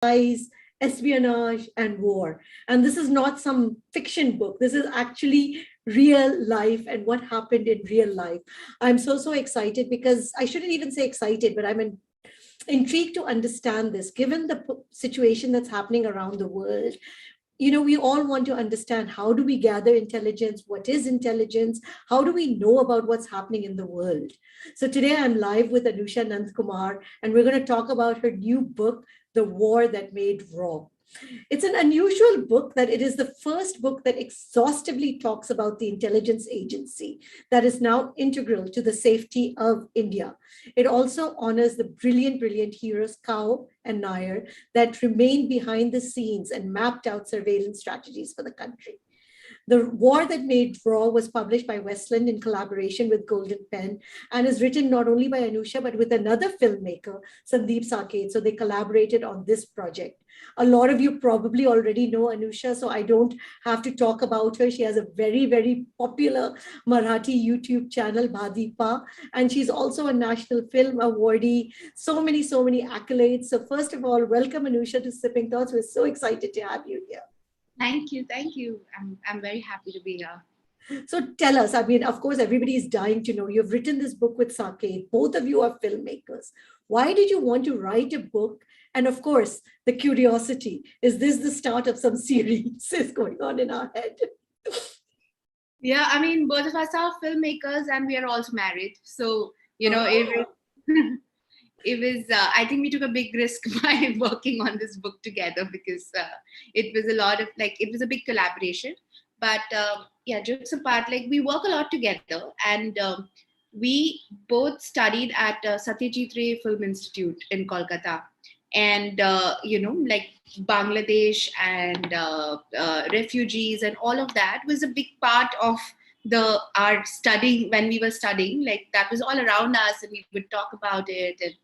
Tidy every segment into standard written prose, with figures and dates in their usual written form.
spies, espionage, and war. And this is not some fiction book. This is actually real life and what happened in real life. I'm so excited because I shouldn't even say excited, but intrigued to understand this, given the situation that's happening around the world. We all want to understand, how do we gather intelligence? What is intelligence? How do we know about what's happening in the world? So today I'm live with Anusha Nandakumar, and we're going to talk about her new book, The War That Made R&AW. It's an unusual book that it is the first book that exhaustively talks about the intelligence agency that is now integral to the safety of India. It also honors the brilliant heroes Kao and Nair that remained behind the scenes and mapped out surveillance strategies for the country. The War That Made R&AW was published by Westland in collaboration with Golden Pen and is written not only by Anusha, but with another filmmaker, Sandeep, Saket. So they collaborated on this project. A lot of you probably already know Anusha, so I don't have to talk about her. She has a very popular Marathi YouTube channel, Bha Di Pa, and she's also a National Film Awardee. So many accolades. So first of all, welcome Anusha to Sipping Thoughts. We're so excited to have you here. Thank you. I'm very happy to be here. So tell us, of course, everybody is dying to know. You've written this book with Saket. Both of you are filmmakers. Why did you want to write a book? And of course, the curiosity, is this the start of some series is going on in our head? Yeah, both of us are filmmakers and we are also married. So, it was I think we took a big risk by working on this book together because it was a big collaboration. But jokes apart, we work a lot together, and we both studied at Satyajit Ray Film Institute in Kolkata, and Bangladesh and refugees and all of that was a big part of our studying. When we were studying, that was all around us, and we would talk about it. And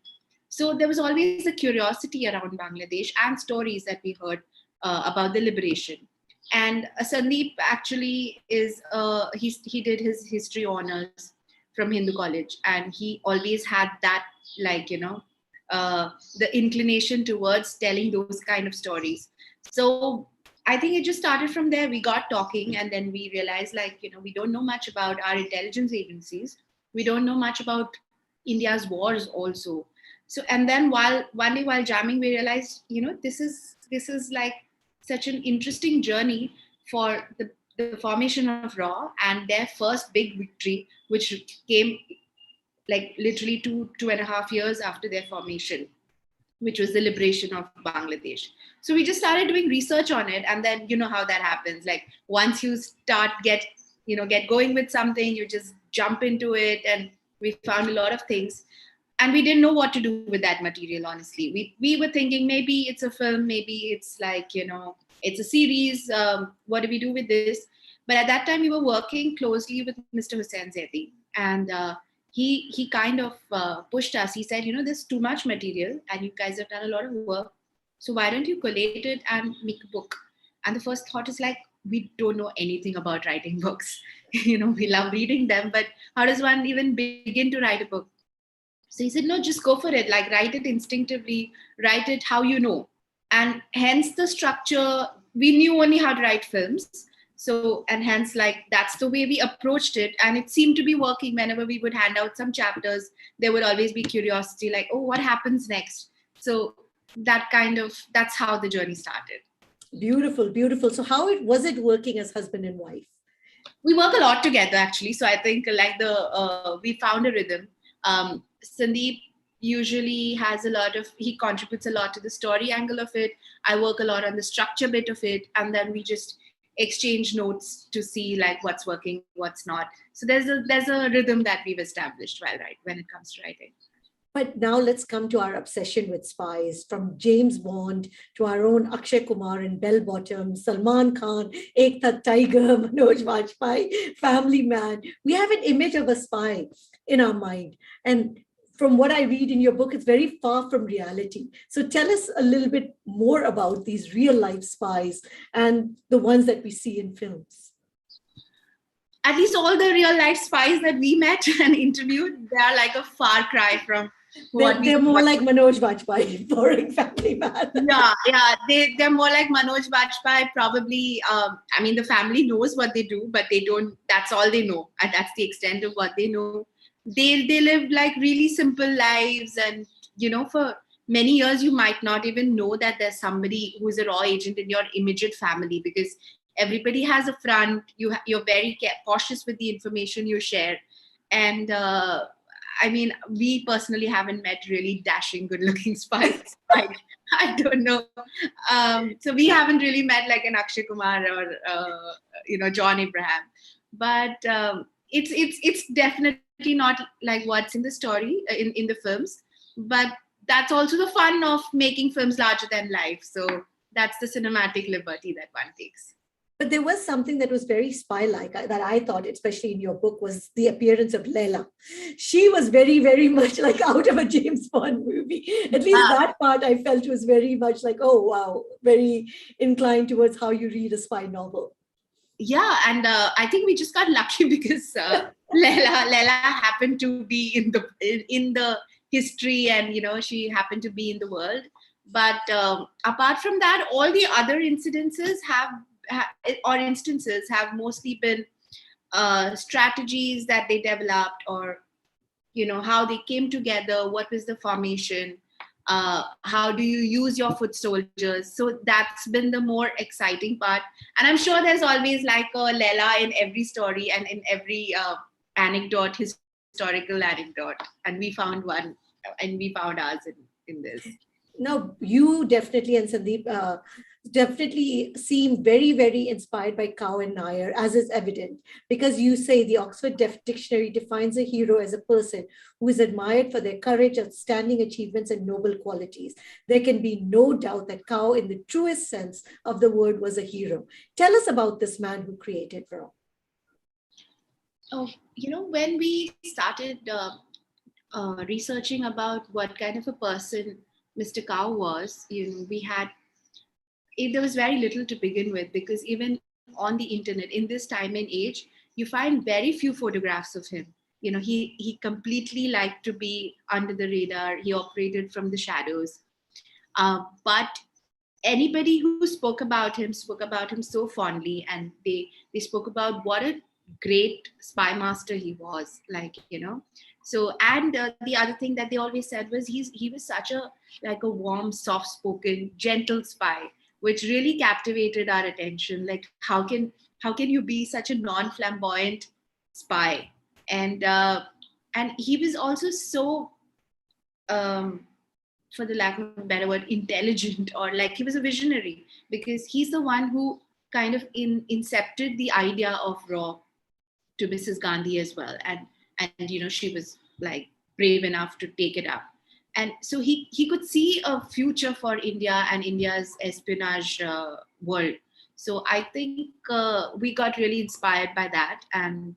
so there was always a curiosity around Bangladesh and stories that we heard about the liberation. And Sandeep actually he did his history honors from Hindu College, and he always had that the inclination towards telling those kind of stories. So I think it just started from there. We got talking, and then we realized we don't know much about our intelligence agencies. We don't know much about India's wars also. So, and then one day while jamming, we realized, this is like such an interesting journey for the formation of RAW and their first big victory, which came literally 2.5 years after their formation, which was the liberation of Bangladesh. So we just started doing research on it, and then you know how that happens. Once you start get going with something, you just jump into it, and we found a lot of things. And we didn't know what to do with that material, honestly. We were thinking maybe it's a film, maybe it's it's a series. What do we do with this? But at that time, we were working closely with Mr. Hussain Zaidi. And he kind of pushed us. He said, there's too much material and you guys have done a lot of work. So why don't you collate it and make a book? And the first thought is we don't know anything about writing books. We love reading them, but how does one even begin to write a book? So he said, no, just go for it. Write it instinctively, write it how you know. And hence the structure, we knew only how to write films. So, and hence that's the way we approached it. And it seemed to be working. Whenever we would hand out some chapters, there would always be curiosity, oh, what happens next? So that's how the journey started. Beautiful. So how was it working as husband and wife? We work a lot together, actually. So I think we found a rhythm. Sandeep usually he contributes a lot to the story angle of it. I work a lot on the structure bit of it, and then we just exchange notes to see what's working, what's not. So there's a rhythm that we've established when it comes to writing. But now let's come to our obsession with spies, from James Bond to our own Akshay Kumar in Bell Bottom, Salman Khan, Ek Tha Tiger, Manoj Vajpayee, Family Man. We have an image of a spy in our mind. And from what I read in your book, it's very far from reality. So tell us a little bit more about these real life spies and the ones that we see in films. At least all the real life spies that we met and interviewed, they are a far cry from what we They're more like Manoj Bajpayee, boring family man. yeah, they're more like Manoj Bajpayee. Probably, I mean, the family knows what they do, but they don't. That's all they know, and that's the extent of what they know. They live like really simple lives, and for many years you might not even know that there's somebody who's a raw agent in your immediate family, because everybody has a front. You're very cautious with the information you share, and I mean, we personally haven't met really dashing, good-looking spies. I don't know. So we haven't really met like an Akshay Kumar or John Abraham, but it's definitely not like what's in the story in the films. But that's also the fun of making films larger than life. So that's the cinematic liberty that one takes. But there was something that was very spy-like that I thought, especially in your book, was the appearance of Leila. She was very, very much like out of a James Bond movie. At least that part I felt was very much like, oh, wow, very inclined towards how you read a spy novel. Yeah, and I think we just got lucky because Leila happened to be in the history, and she happened to be in the world. But apart from that, all the other instances have mostly been strategies that they developed, or how they came together, what was the formation, how do you use your foot soldiers. So that's been the more exciting part, and I'm sure there's always like a Leila in every story and in every historical anecdote, and we found one, and we found ours in this. No, you definitely, and Sandeep, definitely seem very, very inspired by Kao and Nair, as is evident, because you say the Oxford Dictionary defines a hero as a person who is admired for their courage, outstanding achievements, and noble qualities. There can be no doubt that Kao, in the truest sense of the word, was a hero. Tell us about this man who created Raw. Oh, when we started researching about what kind of a person Mr. Kao was, there was very little to begin with, because even on the internet in this time and age, you find very few photographs of him. He completely liked to be under the radar. He operated from the shadows. But anybody who spoke about him so fondly, and they spoke about what a great spy master he was, so. And the other thing that they always said was he was such a warm, soft spoken, gentle spy, which really captivated our attention. Like, how can you be such a non flamboyant spy? And he was also so for the lack of a better word, intelligent, or like he was a visionary, because he's the one who kind of incepted the idea of Raw to Mrs. Gandhi as well. And she was like brave enough to take it up. And so he could see a future for India and India's espionage world. So I think we got really inspired by that. And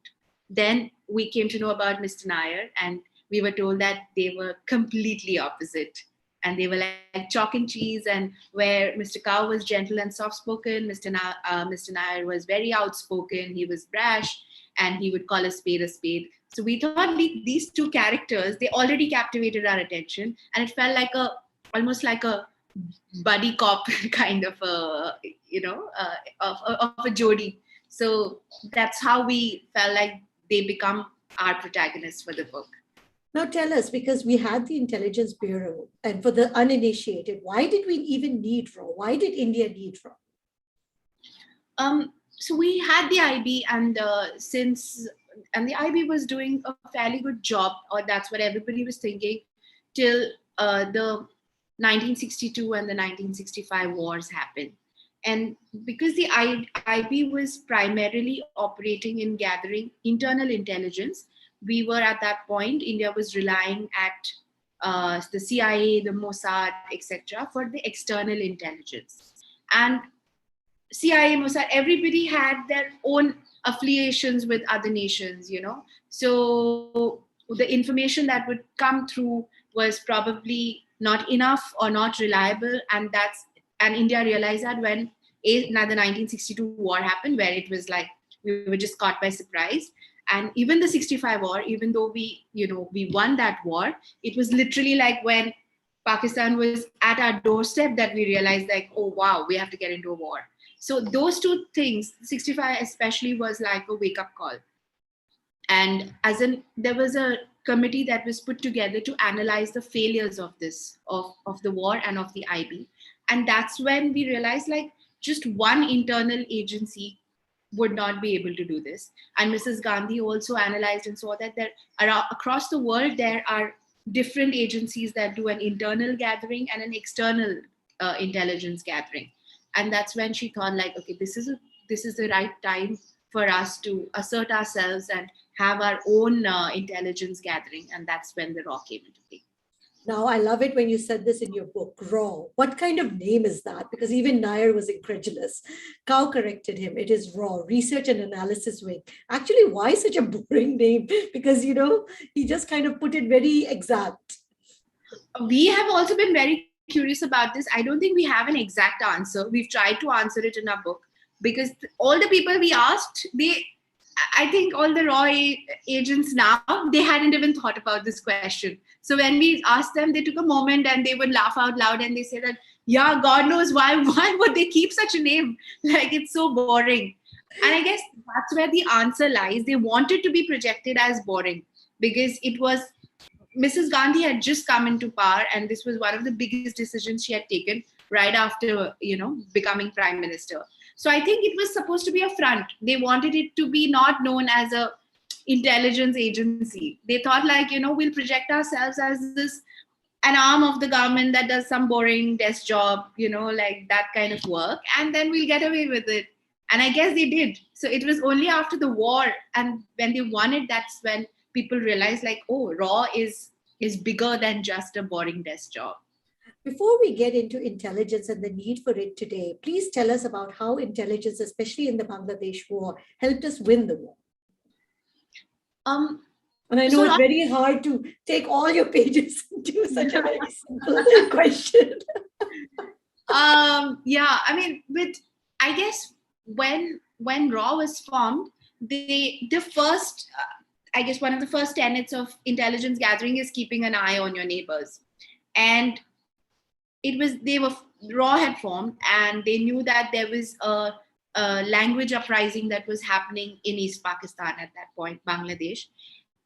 then we came to know about Mr. Nair, and we were told that they were completely opposite. And they were like chalk and cheese, and where Mr. Kao was gentle and soft-spoken, Mr. Nair was very outspoken, he was brash, and he would call a spade a spade. So we thought these two characters, they already captivated our attention, and it felt like almost like a buddy cop kind of of a jodi. So that's how we felt like they become our protagonists for the book. Now tell us, because we had the Intelligence Bureau, and for the uninitiated, why did we even need Raw? Why did India need Raw? So we had the IB, and the IB was doing a fairly good job, or that's what everybody was thinking, till the 1962 and the 1965 wars happened. And because the IB was primarily operating in gathering internal intelligence, we were at that point, India was relying at the CIA, the Mossad, etc., for the external intelligence. And CIA, Mossad, everybody had their own affiliations with other nations, So the information that would come through was probably not enough or not reliable. And India realized that when the 1962 war happened, where it was like we were just caught by surprise. And even the 65 war, even though we won that war, it was literally like when Pakistan was at our doorstep that we realized like, oh wow, we have to get into a war. So those two things, 65 especially, was like a wake up call. And there was a committee that was put together to analyze the failures of of the war and of the IB. And that's when we realized like just one internal agency would not be able to do this. And Mrs. Gandhi also analyzed and saw that across the world there are different agencies that do an internal gathering and an external intelligence gathering. And that's when she thought like, okay, this is the right time for us to assert ourselves and have our own intelligence gathering. And that's when the RAW came into play. Now, I love it when you said this in your book, RAW. What kind of name is that? Because even Nair was incredulous. Kao corrected him. It is RAW, Research and Analysis Wing. Actually, why such a boring name? Because, he just kind of put it very exact. We have also been very curious about this. I don't think we have an exact answer. We've tried to answer it in our book because all the people we asked, I think all the RAW agents now, they hadn't even thought about this question. So when we asked them, they took a moment and they would laugh out loud and they say that, yeah, God knows why would they keep such a name? Like, it's so boring. And I guess that's where the answer lies. They wanted to be projected as boring because it was, Mrs. Gandhi had just come into power and this was one of the biggest decisions she had taken right after, becoming prime minister. So I think it was supposed to be a front. They wanted it to be not known as a intelligence agency. They thought like, we'll project ourselves as an arm of the government that does some boring desk job, like that kind of work. And then we'll get away with it. And I guess they did. So it was only after the war and when they won it, that's when people realized like, oh, RAW is bigger than just a boring desk job. Before we get into intelligence and the need for it today, please tell us about how intelligence, especially in the Bangladesh war, helped us win the war. And I know it's very hard to take all your pages and do such a very simple question. Yeah, I mean, I guess when RAW was formed, the first, I guess one of the first tenets of intelligence gathering is keeping an eye on your neighbors. And RAW had formed and they knew that there was a language uprising that was happening in East Pakistan at that point, Bangladesh.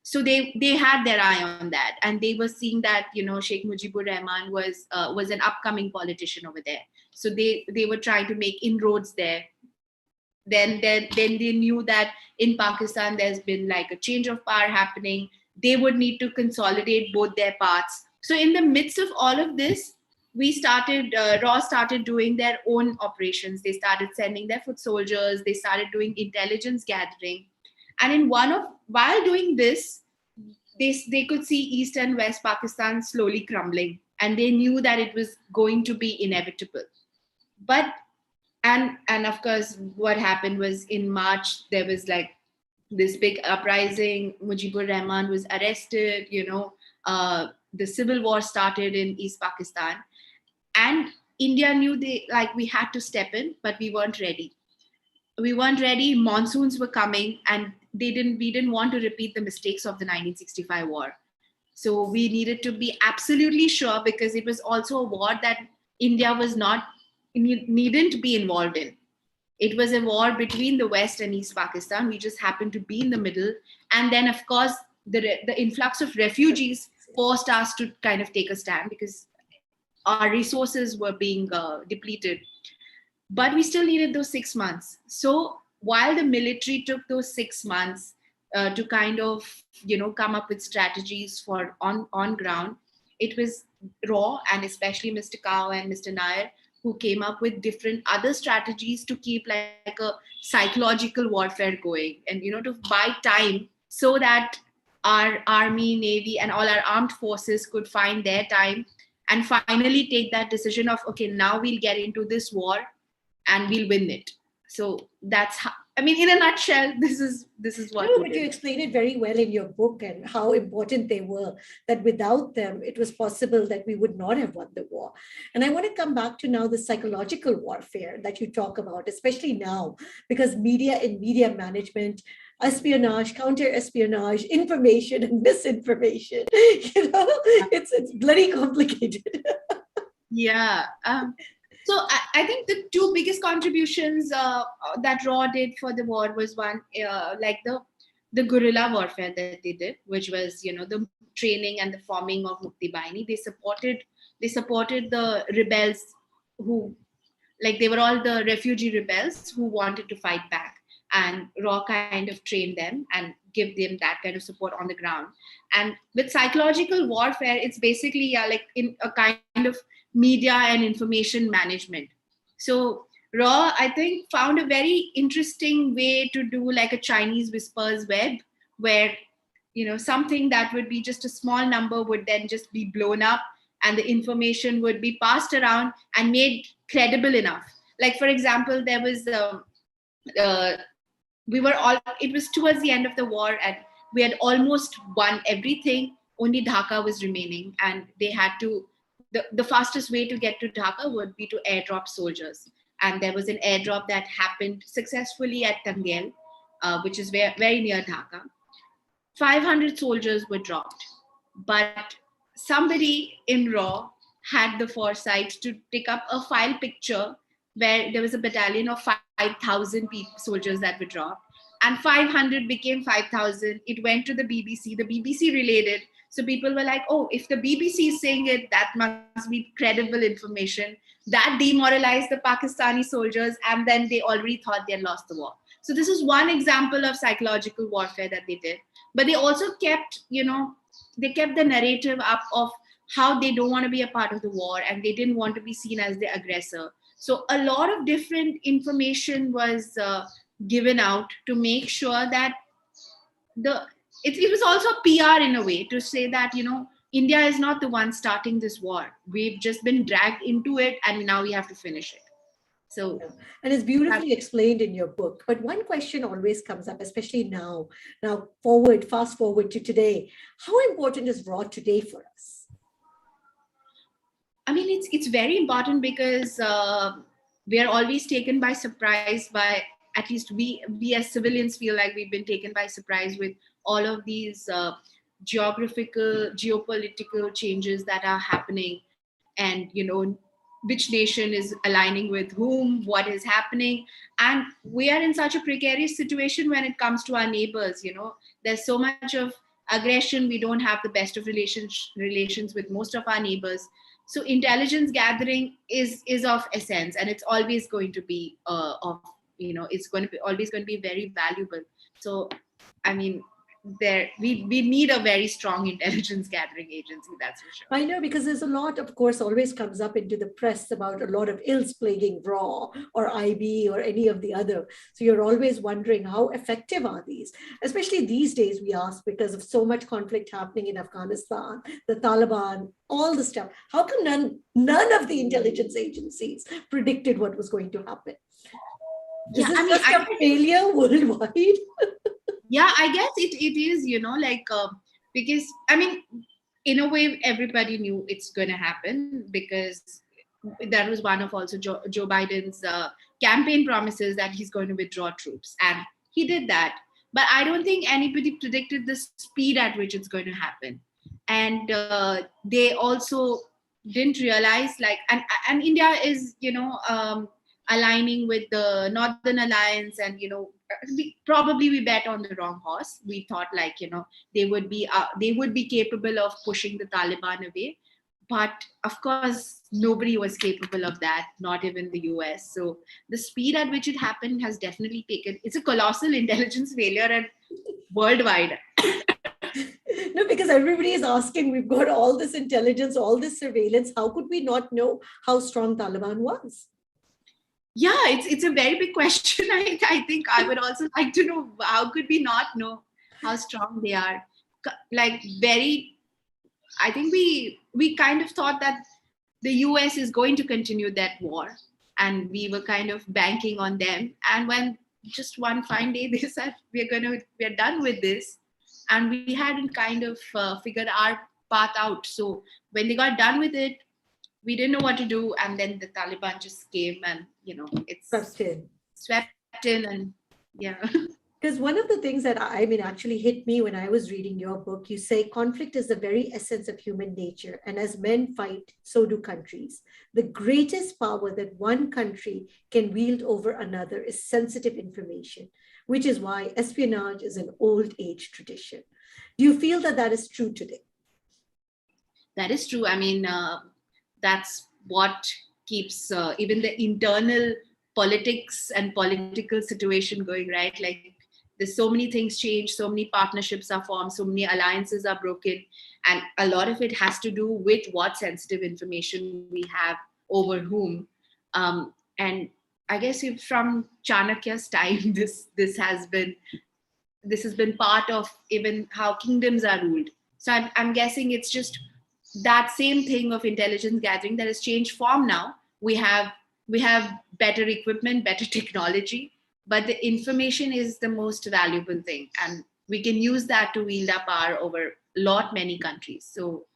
So they had their eye on that, and they were seeing that Sheikh Mujibur Rahman was an upcoming politician over there. So they were trying to make inroads there. Then they knew that in Pakistan there's been like a change of power happening. They would need to consolidate both their parts. So in the midst of all of this, RAW started doing their own operations. They started sending their foot soldiers. They started doing intelligence gathering. And while doing this, they could see East and West Pakistan slowly crumbling. And they knew that it was going to be inevitable. But, and of course, what happened was in March, there was like this big uprising. Mujibur Rahman was arrested, the civil war started in East Pakistan. And India knew we had to step in, but we weren't ready. Monsoons were coming, and we didn't want to repeat the mistakes of the 1965 war. So we needed to be absolutely sure, because it was also a war that India needn't be involved in. It was a war between the West and East Pakistan. We just happened to be in the middle. And then, of course, the influx of refugees forced us to kind of take a stand, because our resources were being depleted. But we still needed those 6 months. So while the military took those 6 months to kind of, come up with strategies for on ground, it was RAW, and especially Mr. Kao and Mr. Nair, who came up with different other strategies to keep like a psychological warfare going, and, to buy time so that our army, navy, and all our armed forces could find their time and finally take that decision of, okay, now we'll get into this war and we'll win it. So that's how, I mean, in a nutshell, this is what No, we but you did. explain it very well in your book and how important they were, that without them, it was possible that we would not have won the war. And I want to come back to now the psychological warfare that you talk about, especially now, because media and media management, espionage, counter espionage, information and misinformation, it's bloody complicated. Yeah. So I think the two biggest contributions that Raw did for the war was one, like the guerrilla warfare that they did, which was, the training and the forming of Mukti Bahini. They supported the rebels who, like, they were all the refugee rebels who wanted to fight back, and Raw kind of trained them and give them that kind of support on the ground. And with psychological warfare, it's basically, yeah, like in a kind of media and information management. So Raw, I think, found a very interesting way to do like a Chinese whispers web, where something that would be just a small number would then just be blown up, and the information would be passed around and made credible enough. Like, for example, there was uh, we were all it was towards the end of the war, and we had almost won everything. Only Dhaka was remaining, and they had to the fastest way to get to Dhaka would be to airdrop soldiers. And there was an airdrop that happened successfully at Tangel, which is very near Dhaka. 500 soldiers were dropped, but somebody in Raw had the foresight to take up a file picture where there was a battalion of 5,000 soldiers that were dropped, and 500 became 5,000. It went to the BBC. The BBC relayed it. So people were like, oh, if the BBC is saying it, that must be credible information. That demoralized the Pakistani soldiers, and then they already thought they had lost the war. So this is one example of psychological warfare that they did. But they also kept the narrative up of how they don't want to be a part of the war, and they didn't want to be seen as the aggressor. So a lot of different information was given out to make sure that it was also PR in a way, to say that India is not the one starting this war. We've just been dragged into it, and now we have to finish it. So And it's beautifully explained in your book. But one question always comes up, especially now. Now, fast forward to today. How important is Raw today for us? I mean, it's very important because we are always taken by surprise by, at least we as civilians feel like we've been taken by surprise with all of these geopolitical changes that are happening, and which nation is aligning with whom, what is happening. And we are in such a precarious situation when it comes to our neighbors. There's so much of aggression. We don't have the best of relations with most of our neighbors. So intelligence gathering is of essence, and it's always going to be it's going to be always going to be very valuable. So I mean, we need a very strong intelligence gathering agency, that's for sure. I know, because there's a lot, of course, always comes up into the press about a lot of ills plaguing Raw or IB or any of the other. So you're always wondering, how effective are these? Especially these days, we ask, because of so much conflict happening in Afghanistan, the Taliban, all the stuff. How come none of the intelligence agencies predicted what was going to happen? Is this just a failure worldwide? Yeah, I guess it is, because I mean, in a way, everybody knew it's going to happen, because that was one of also Joe Biden's campaign promises, that he's going to withdraw troops, and he did that. But I don't think anybody predicted the speed at which it's going to happen. And they also didn't realize, like, and India is aligning with the Northern Alliance, and we bet on the wrong horse. We thought, like, they would be capable of pushing the Taliban away, but of course nobody was capable of that, not even the US. So the speed at which it happened has definitely it's a colossal intelligence failure, and worldwide. No, because everybody is asking, we've got all this intelligence, all this surveillance, how could we not know how strong Taliban was? Yeah, it's a very big question. I think I would also like to know, how could we not know how strong they are? Like, I think we kind of thought that the US is going to continue that war, and we were kind of banking on them. And when just one fine day they said we're done with this, and we hadn't kind of figured our path out. So when they got done with it, we didn't know what to do, and then the Taliban just came, and it's Question. swept in, and yeah. Because one of the things that I mean actually hit me when I was reading your book, you say conflict is the very essence of human nature. And as men fight, so do countries. The greatest power that one country can wield over another is sensitive information, which is why espionage is an old age tradition. Do you feel that that is true today? That is true. I mean, that's what keeps even the internal politics and political situation going, right? Like, there's so many things change, so many partnerships are formed, so many alliances are broken, and a lot of it has to do with what sensitive information we have over whom. And I guess from Chanakya's time, this has been part of even how kingdoms are ruled. So I'm guessing it's just that same thing of intelligence gathering that has changed form now. We have better equipment, better technology, but the information is the most valuable thing, and we can use that to wield our power over lot many countries. So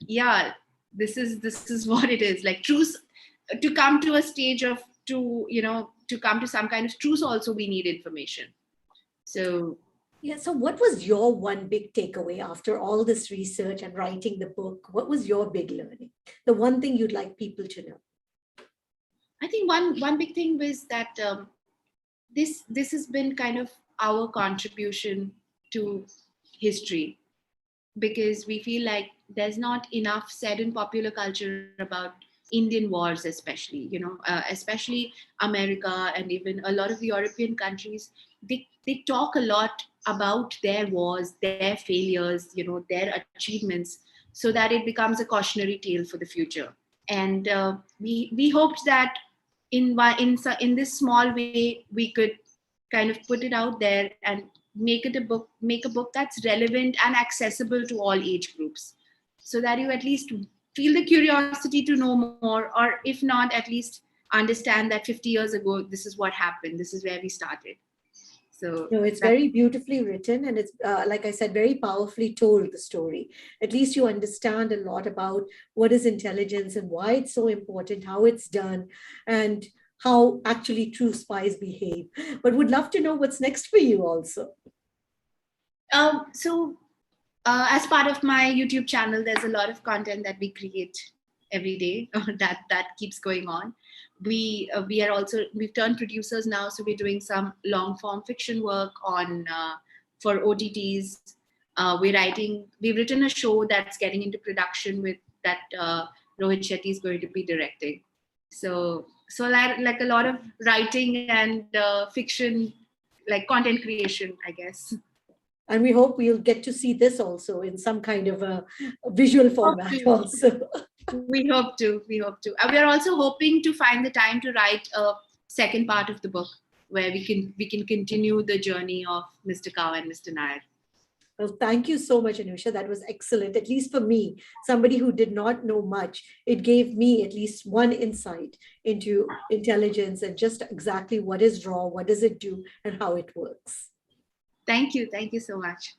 yeah, this is what it is. Like, truce, to come to a stage of to come to some kind of truce, also we need information. So Yeah. So, what was your one big takeaway after all this research and writing the book? What was your big learning? The one thing you'd like people to know? I think one big thing was that this has been kind of our contribution to history, because we feel like there's not enough said in popular culture about Indian wars, especially, especially America, and even a lot of European countries. They talk a lot about their wars, their failures, their achievements, so that it becomes a cautionary tale for the future. And we hoped that in this small way we could kind of put it out there and make a book that's relevant and accessible to all age groups, so that you at least feel the curiosity to know more, or if not, at least understand that 50 years ago this is what happened, this is where we started. So No, it's that very beautifully written, and it's, like I said, very powerfully told the story. At least you understand a lot about what is intelligence and why it's so important, how it's done, and how actually true spies behave. But would love to know what's next for you also. so as part of my YouTube channel, there's a lot of content that we create every day that keeps going on. We are also, we've turned producers now, so we're doing some long form fiction work on for OTTs. We've written a show that's getting into production with that Rohit Shetty is going to be directing. So like a lot of writing and fiction, like content creation, I guess. And we hope we'll get to see this also in some kind of a visual Hope format to. also. We hope to. We are also hoping to find the time to write a second part of the book, where we can continue the journey of Mr. Kao and Mr. Nair. Well, thank you so much, Anusha. That was excellent. At least for me, somebody who did not know much, it gave me at least one insight into intelligence and just exactly what is raw, what does it do, and how it works. Thank you so much.